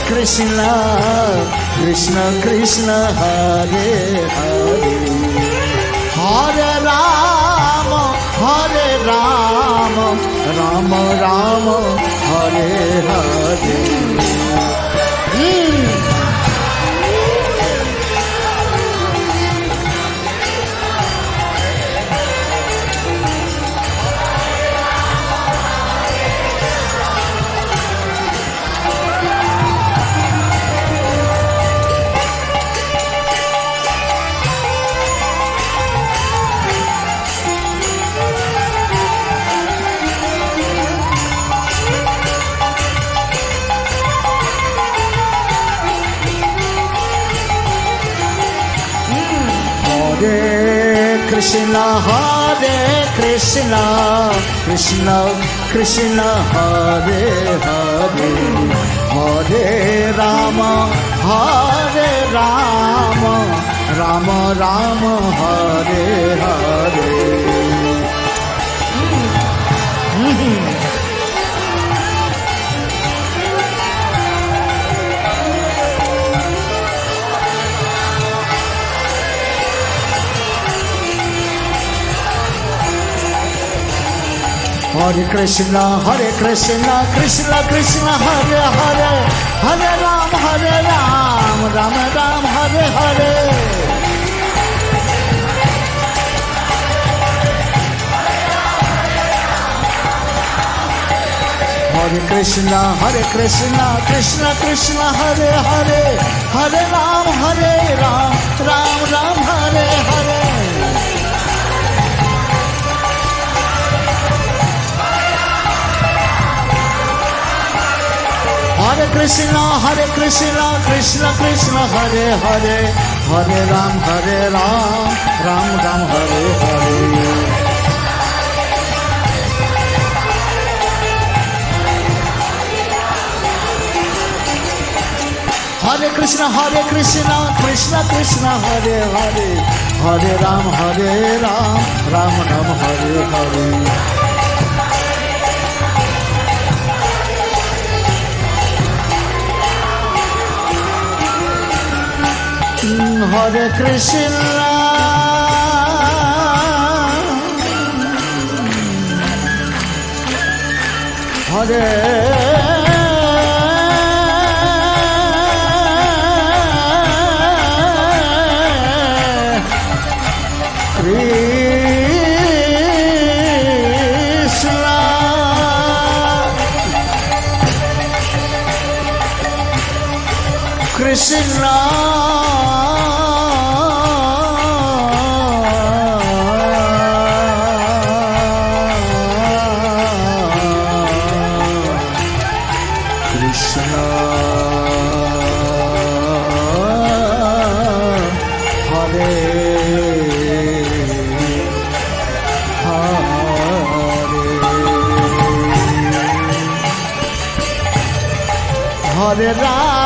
Krishna Krishna Krishna Hare Hare Hare Rama Rama Rama Hare Hare Krishna Hare Krishna Krishna Krishna Hare Hare Hare Rama Rama Rama Hare Hare Hare Krishna Krishna Krishna Hare Hare Hare Ram Ram Ram Hare Hare Hare Krishna Krishna Krishna Hare Hare Hare Ram Ram Ram Hare Hare Hare Krishna Krishna Krishna Hare Hare Hare Ram Ram Ram Hare Hare Hare Krishna Krishna Krishna Hare Hare Hare Ram Ram Ram Hare Hare Hare Krishna Hare Krishna Hare Ram